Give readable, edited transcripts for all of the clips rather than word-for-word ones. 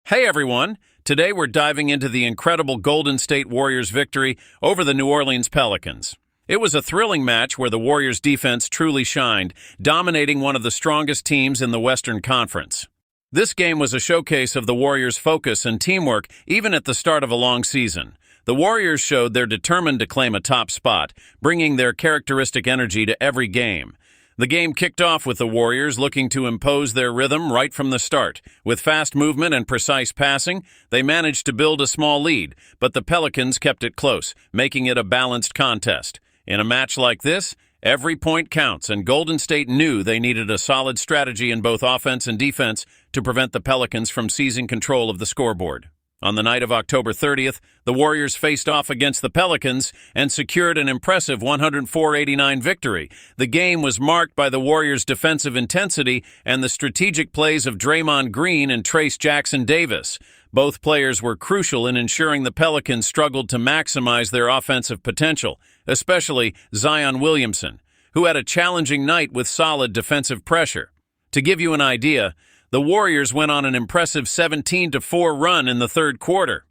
Hey everyone! Today we're diving into the incredible Golden State Warriors victory over the New Orleans Pelicans. It was a thrilling match where the Warriors' defense truly shined, dominating one of the strongest teams in the Western Conference. This game was a showcase of the Warriors' focus and teamwork even at the start of a long season. The Warriors showed they're determined to claim a top spot, bringing their characteristic energy to every game. The game kicked off with the Warriors looking to impose their rhythm right from the start. With fast movement and precise passing, they managed to build a small lead, but the Pelicans kept it close, making it a balanced contest. In a match like this, every point counts, and Golden State knew they needed a solid strategy in both offense and defense to prevent the Pelicans from seizing control of the scoreboard. On the night of October 30th, the Warriors faced off against the Pelicans and secured an impressive 104-89 victory. The game was marked by the Warriors' defensive intensity and the strategic plays of Draymond Green and Trayce Jackson-Davis. Both players were crucial in ensuring the Pelicans struggled to maximize their offensive potential, especially Zion Williamson, who had a challenging night with solid defensive pressure. To give you an idea, the Warriors went on an impressive 17-4 run in the third quarter.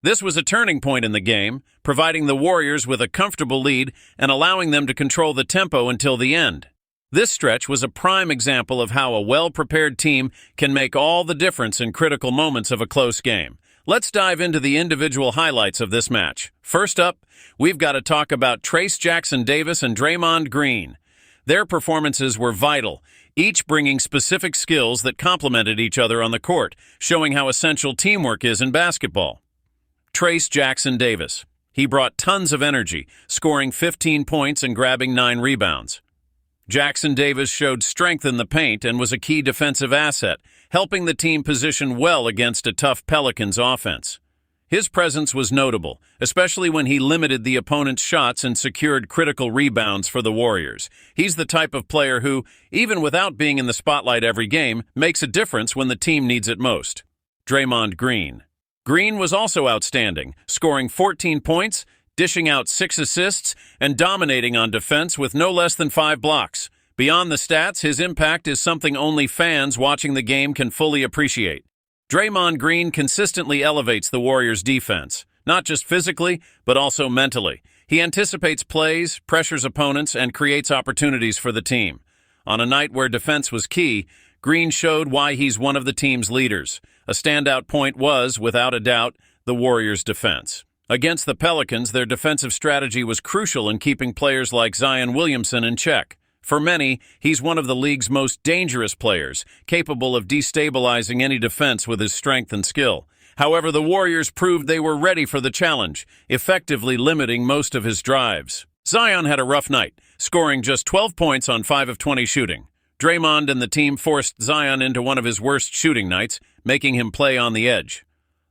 This was a turning point in the game, providing the Warriors with a comfortable lead and allowing them to control the tempo until the end. This stretch was a prime example of how a well-prepared team can make all the difference in critical moments of a close game. Let's dive into the individual highlights of this match. First up, we've got to talk about Trayce Jackson-Davis and Draymond Green. Their performances were vital, each bringing specific skills that complemented each other on the court, showing how essential teamwork is in basketball. Trayce Jackson-Davis. He brought tons of energy, scoring 15 points and grabbing 9 rebounds. Jackson-Davis showed strength in the paint and was a key defensive asset, helping the team position well against a tough Pelicans offense. His presence was notable, especially when he limited the opponent's shots and secured critical rebounds for the Warriors. He's the type of player who, even without being in the spotlight every game, makes a difference when the team needs it most. Draymond Green. Green was also outstanding, scoring 14 points, dishing out 6 assists, and dominating on defense with no less than 5 blocks. Beyond the stats, his impact is something only fans watching the game can fully appreciate. Draymond Green consistently elevates the Warriors' defense, not just physically, but also mentally. He anticipates plays, pressures opponents, and creates opportunities for the team. On a night where defense was key, Green showed why he's one of the team's leaders. A standout point was, without a doubt, the Warriors' defense. Against the Pelicans, their defensive strategy was crucial in keeping players like Zion Williamson in check. For many, he's one of the league's most dangerous players, capable of destabilizing any defense with his strength and skill. However, the Warriors proved they were ready for the challenge, effectively limiting most of his drives. Zion had a rough night, scoring just 12 points on 5 of 20 shooting. Draymond and the team forced Zion into one of his worst shooting nights, making him play on the edge.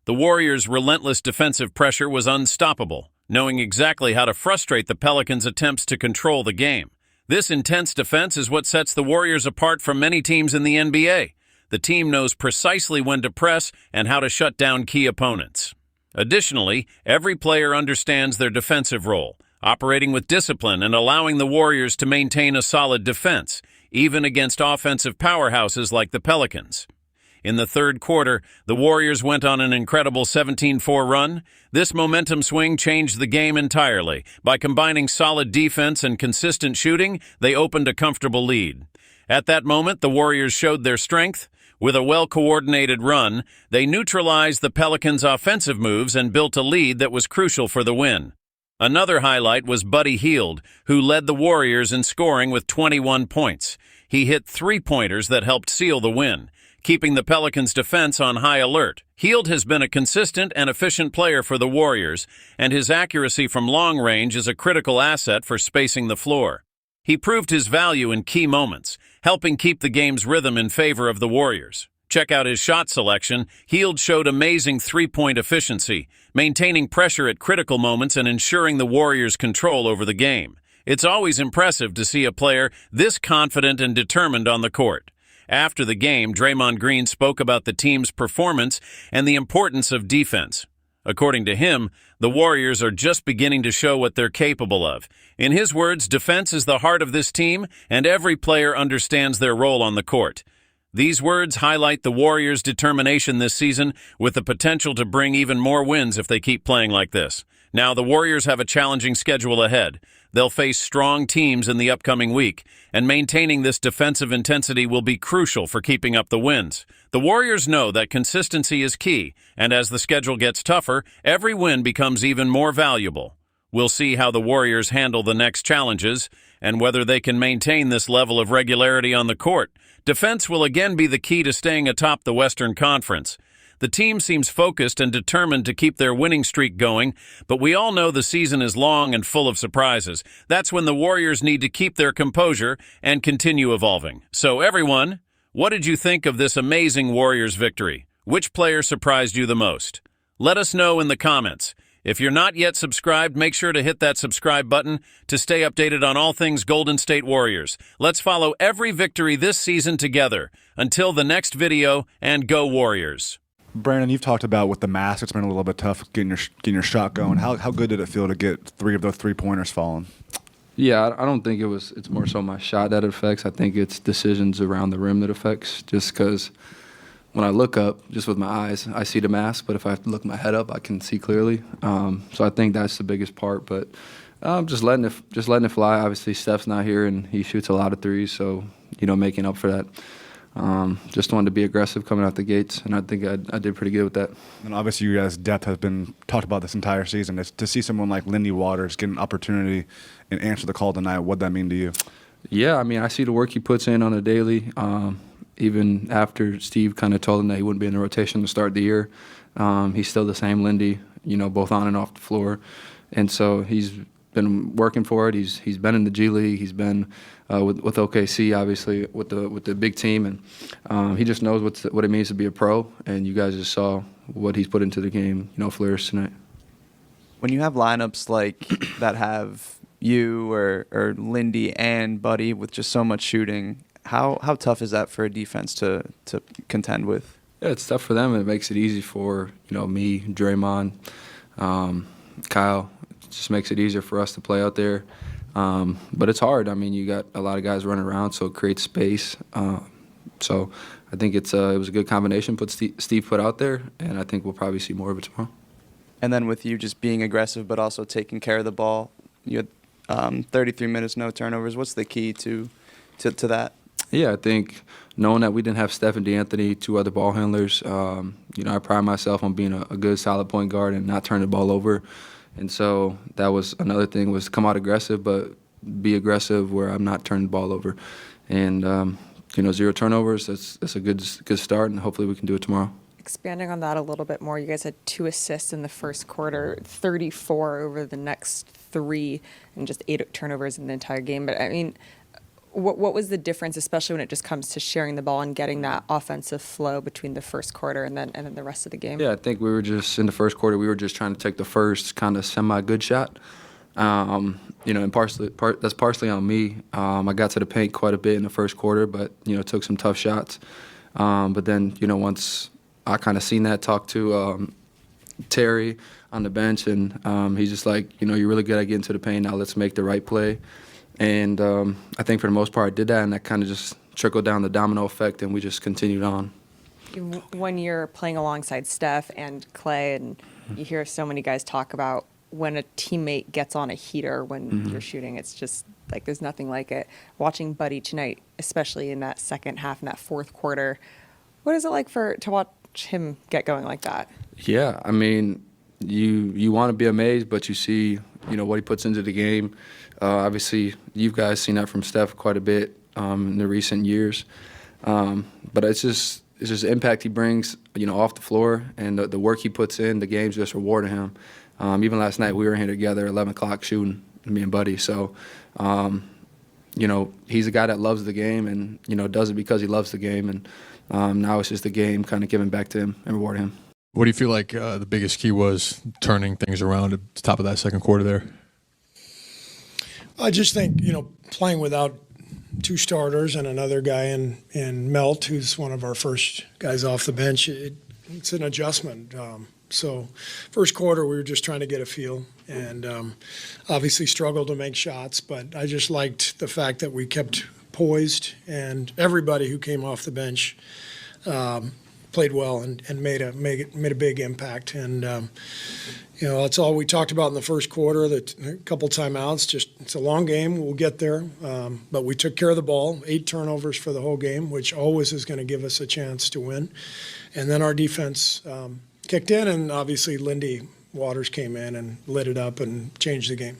The Warriors' relentless defensive pressure was unstoppable, knowing exactly how to frustrate the Pelicans' attempts to control the game. This intense defense is what sets the Warriors apart from many teams in the NBA. The team knows precisely when to press and how to shut down key opponents. Additionally, every player understands their defensive role, operating with discipline and allowing the Warriors to maintain a solid defense, even against offensive powerhouses like the Pelicans. In the third quarter, the Warriors went on an incredible 17-4 run. This momentum swing changed the game entirely. By combining solid defense and consistent shooting, they opened a comfortable lead. At that moment, the Warriors showed their strength. With a well-coordinated run, they neutralized the Pelicans' offensive moves and built a lead that was crucial for the win. Another highlight was Buddy Hield, who led the Warriors in scoring with 21 points. He hit 3-pointers that helped seal the win, keeping the Pelicans' defense on high alert. Hield has been a consistent and efficient player for the Warriors, and his accuracy from long range is a critical asset for spacing the floor. He proved his value in key moments, helping keep the game's rhythm in favor of the Warriors. Check out his shot selection. Hield showed amazing 3-point efficiency, maintaining pressure at critical moments and ensuring the Warriors' control over the game. It's always impressive to see a player this confident and determined on the court. After the game, Draymond Green spoke about the team's performance and the importance of defense. According to him, the Warriors are just beginning to show what they're capable of. In his words, defense is the heart of this team, and every player understands their role on the court. These words highlight the Warriors' determination this season, with the potential to bring even more wins if they keep playing like this. Now, the Warriors have a challenging schedule ahead. They'll face strong teams in the upcoming week, and maintaining this defensive intensity will be crucial for keeping up the wins. The Warriors know that consistency is key, and as the schedule gets tougher, every win becomes even more valuable. We'll see how the Warriors handle the next challenges and whether they can maintain this level of regularity on the court. Defense will again be the key to staying atop the Western Conference. The team seems focused and determined to keep their winning streak going, but we all know the season is long and full of surprises. That's when the Warriors need to keep their composure and continue evolving. So everyone, what did you think of this amazing Warriors victory? Which player surprised you the most? Let us know in the comments. If you're not yet subscribed, make sure to hit that subscribe button to stay updated on all things Golden State Warriors. Let's follow every victory this season together. Until the next video, and go Warriors. Brandon, you've talked about with the mask, it's been a little bit tough getting your shot going. How good did it feel to get 3 of those 3-pointers falling? Yeah, I don't think it's more so my shot that it affects. I think it's decisions around the rim that affects, just because when I look up, just with my eyes, I see the mask, but if I have to look my head up, I can see clearly. So I think that's the biggest part, but just letting it fly. Obviously, Steph's not here, and he shoots a lot of threes, so, making up for that. Just wanted to be aggressive coming out the gates, and I think I did pretty good with that. And obviously, you guys' depth has been talked about this entire season. To see someone like Lindy Waters get an opportunity and answer the call tonight, what'd that mean to you? Yeah, I mean, I see the work he puts in on a daily. Even after Steve kind of told him that he wouldn't be in the rotation to start the year, he's still the same Lindy, both on and off the floor. And so he's been working for it. He's been in the G League. He's been with OKC, obviously, with the big team. And he just knows what it means to be a pro. And you guys just saw what he's put into the game, flourish tonight. When you have lineups like that have you or Lindy and Buddy with just so much shooting, how tough is that for a defense to contend with? Yeah, it's tough for them. It makes it easy for me, Draymond, Kyle. It just makes it easier for us to play out there. But it's hard. I mean, you got a lot of guys running around, so it creates space. So I think it was a good combination Steve put out there, and I think we'll probably see more of it tomorrow. And then with you just being aggressive but also taking care of the ball, you had 33 minutes, no turnovers. What's the key to that? Yeah, I think knowing that we didn't have Steph and D'Anthony, 2 other ball handlers, I pride myself on being a good, solid point guard and not turning the ball over. And so that was another thing, was come out aggressive, but be aggressive where I'm not turning the ball over. And, 0 turnovers, that's a good start, and hopefully we can do it tomorrow. Expanding on that a little bit more, you guys had 2 assists in the first quarter, 34 over the next 3, and just 8 turnovers in the entire game. But, I mean, what was the difference, especially when it just comes to sharing the ball and getting that offensive flow between the first quarter and then the rest of the game? Yeah, I think we were just, in the first quarter, we were just trying to take the first kind of semi-good shot. And that's partially on me. I got to the paint quite a bit in the first quarter, but, took some tough shots. But then, once I kind of seen that, talked to Terry on the bench, and he's just like, you're really good at getting to the paint. Now let's make the right play. And I think for the most part I did that, and that kind of just trickled down the domino effect, and we just continued on. When you're playing alongside Steph and Klay, and you hear so many guys talk about when a teammate gets on a heater when you're shooting, it's just like there's nothing like it. Watching Buddy tonight, especially in that second half, in that fourth quarter, what is it like to watch him get going like that? Yeah, I mean, you want to be amazed, but you see, what he puts into the game. Obviously, you guys seen that from Steph quite a bit in the recent years. But it's just impact he brings, off the floor, and the work he puts in. The game's just rewarding him. Even last night, we were here together, 11 o'clock shooting, me and Buddy. So, he's a guy that loves the game and, does it because he loves the game. And now it's just the game kind of giving back to him and rewarding him. What do you feel like the biggest key was turning things around at the top of that second quarter there? I just think, playing without 2 starters and another guy in Melt, who's one of our first guys off the bench, it's an adjustment. So first quarter, we were just trying to get a feel, and obviously struggled to make shots, but I just liked the fact that we kept poised, and everybody who came off the bench played well and made a big impact. And that's all we talked about in the first quarter. A couple timeouts. Just it's a long game. We'll get there, but we took care of the ball. 8 turnovers for the whole game, which always is going to give us a chance to win. And then our defense kicked in, and obviously Lindy Waters came in and lit it up and changed the game.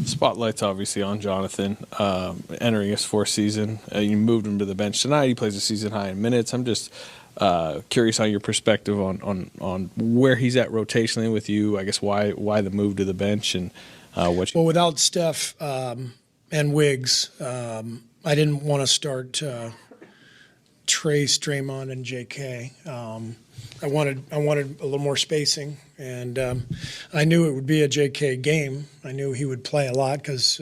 Spotlight's obviously on Jonathan entering his 4th season. You moved him to the bench tonight. He plays a season high in minutes. I'm just curious on your perspective on where he's at rotationally with you. I guess why the move to the bench and what. Well, without Steph and Wiggs, I didn't want to start Trace, Draymond, and J.K. I wanted a little more spacing, and I knew it would be a J.K. game. I knew he would play a lot because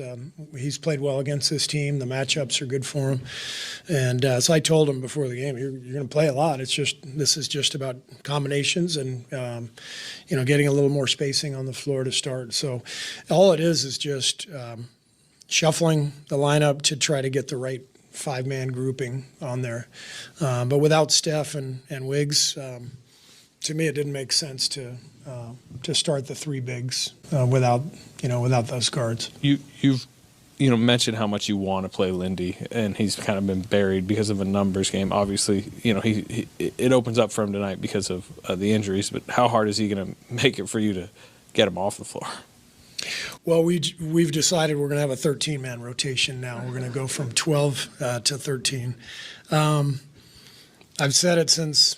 he's played well against this team. The matchups are good for him, and so I told him before the game, "You're going to play a lot. This is just about combinations and getting a little more spacing on the floor to start." So all it is just shuffling the lineup to try to get the right 5-man grouping on there. But without Steph and Wiggs, to me, it didn't make sense to start the 3 bigs without those guards. You've mentioned how much you want to play Lindy, and he's kind of been buried because of a numbers game. Obviously, it opens up for him tonight because of the injuries. But how hard is he going to make it for you to get him off the floor? Well, we've decided we're going to have a 13-man rotation now. We're going to go from 12 to 13. I've said it since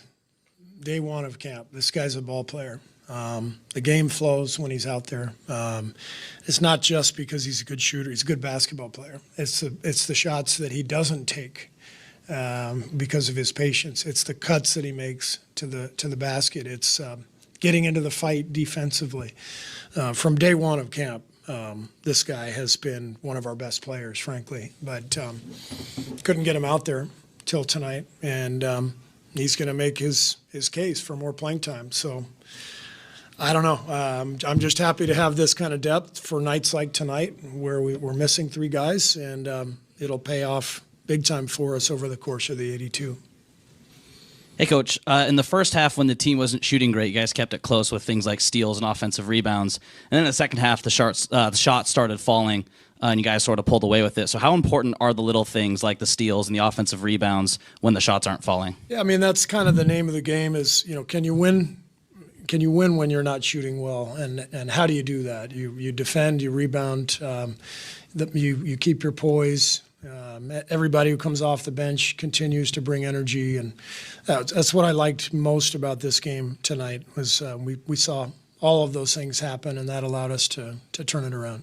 day one of camp. This guy's a ball player. The game flows when he's out there. It's not just because he's a good shooter. He's a good basketball player. It's the shots that he doesn't take because of his patience. It's the cuts that he makes to the basket. It's getting into the fight defensively. From day one of camp, this guy has been one of our best players, frankly. But couldn't get him out there till tonight, and he's going to make his case for more playing time. So I don't know. I'm just happy to have this kind of depth for nights like tonight where we're missing 3 guys, and it'll pay off big time for us over the course of the 82. Hey, Coach. In the first half, when the team wasn't shooting great, you guys kept it close with things like steals and offensive rebounds. And then in the second half, the shots started falling, and you guys sort of pulled away with it. So how important are the little things like the steals and the offensive rebounds when the shots aren't falling? Yeah, I mean, that's kind of the name of the game is, can you win? Can you win when you're not shooting well? And how do you do that? You defend, you rebound, you keep your poise. Everybody who comes off the bench continues to bring energy, and that's what I liked most about this game tonight was we saw all of those things happen, and that allowed us to turn it around.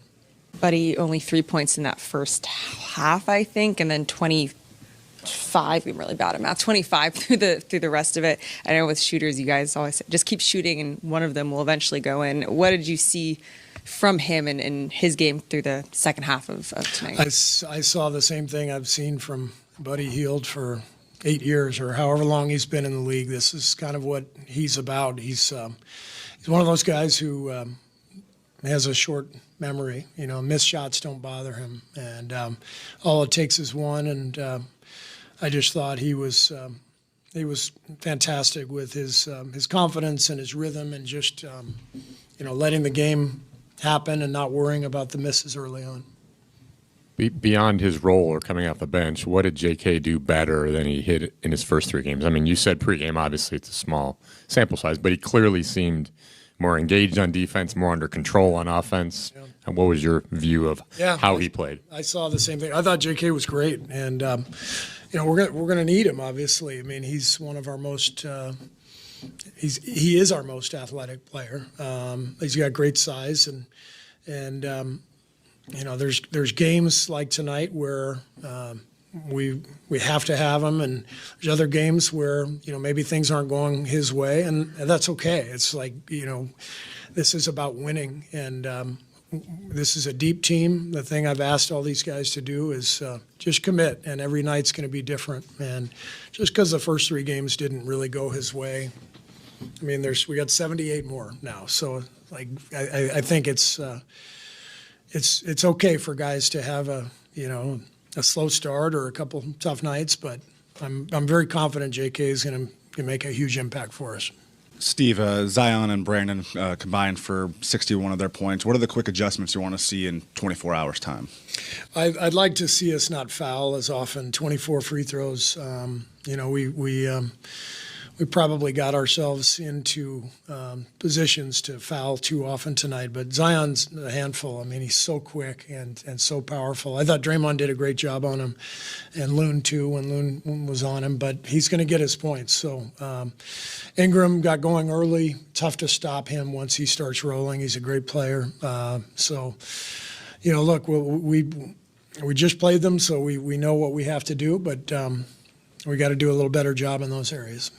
Buddy, only 3 points in that first half, I think, and then 25. I'm really bad at math. 25 through the rest of it. I know with shooters, you guys always say, just keep shooting, and one of them will eventually go in. What did you see from him and his game through the second half of tonight? I saw the same thing I've seen from Buddy Hield for 8 years or however long he's been in the league. This is kind of what he's about. He's one of those guys who has a short memory. Missed shots don't bother him, and all it takes is one. And I just thought he was fantastic with his confidence and his rhythm, and just letting the game happen and not worrying about the misses early on. Beyond his role or coming off the bench, what did J.K. do better than he hit in his first 3 games? I mean, you said pregame, obviously it's a small sample size, but he clearly seemed more engaged on defense, more under control on offense. Yeah. And what was your view of how he played? I saw the same thing. I thought J.K. was great, and we're gonna need him, obviously. I mean, he's one of our most he is our most athletic player. He's got great size, and there's games like tonight where we have to have him, and there's other games where maybe things aren't going his way, and that's okay. It's like this is about winning, and this is a deep team. The thing I've asked all these guys to do is just commit, and every night's going to be different. And just because the first 3 games didn't really go his way, I mean, we got 78 more now. So I think it's okay for guys to have a slow start or a couple tough nights, but I'm very confident JK is going to make a huge impact for us. Steve, Zion and Brandon combined for 61 of their points. What are the quick adjustments you want to see in 24 hours' time? I'd like to see us not foul as often. 24 free throws. We probably got ourselves into positions to foul too often tonight. But Zion's a handful. I mean, he's so quick and so powerful. I thought Draymond did a great job on him, and Loon too when Loon was on him. But he's going to get his points. So Ingram got going early. Tough to stop him once he starts rolling. He's a great player. Look, we just played them, so we know what we have to do. But we got to do a little better job in those areas.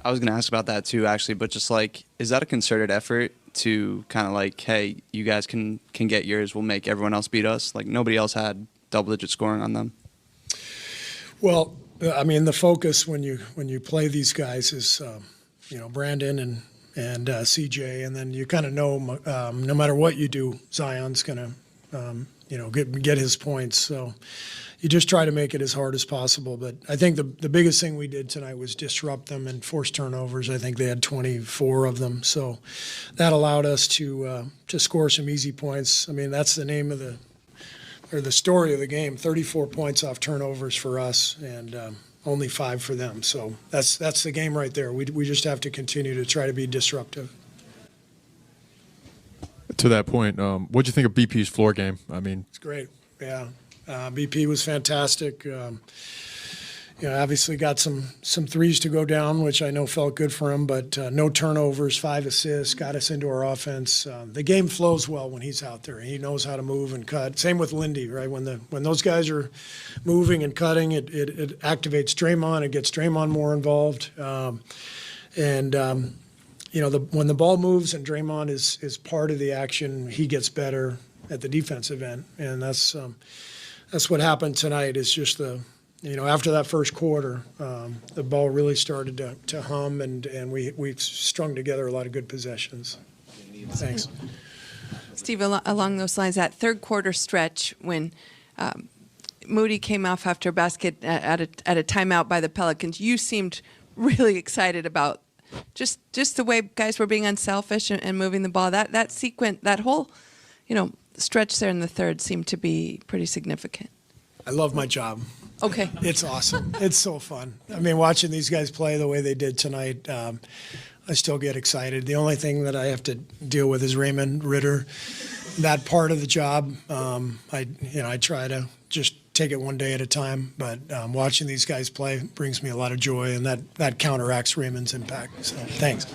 I was going to ask about that too, actually, but just like, is that a concerted effort to kind of like, hey, you guys can get yours, we'll make everyone else beat us? Like, nobody else had double-digit scoring on them. Well, I mean, the focus when you play these guys is, Brandon and CJ, and then you kind of know no matter what you do, Zion's going to get his points. So you just try to make it as hard as possible. But I think the biggest thing we did tonight was disrupt them and force turnovers. I think they had 24 of them. So that allowed us to score some easy points. I mean, that's the name of the story of the game, 34 points off turnovers for us and only 5 for them. So that's the game right there. We just have to continue to try to be disruptive. To that point, what'd you think of BP's floor game? I mean, It's great. Yeah. BP was fantastic. Obviously got some threes to go down, which I know felt good for him, but no turnovers, 5 assists, got us into our offense. The game flows well when he's out there. He knows how to move and cut. Same with Lindy, right? When those guys are moving and cutting, it activates Draymond. It gets Draymond more involved. When the ball moves and Draymond is part of the action, he gets better at the defensive end, and that's what happened tonight. Is just after that first quarter, the ball really started to hum, and we strung together a lot of good possessions. Thanks. Steve, along those lines, that third quarter stretch when Moody came off after a basket at a timeout by the Pelicans, you seemed really excited about just the way guys were being unselfish and moving the ball. That sequence, that whole, stretch there in the third seemed to be pretty significant. I love my job. Okay. It's awesome. It's so fun. I mean, watching these guys play the way they did tonight, I still get excited. The only thing that I have to deal with is Raymond Ritter. That part of the job, I try to just take it one day at a time. But watching these guys play brings me a lot of joy, and that counteracts Raymond's impact. So thanks.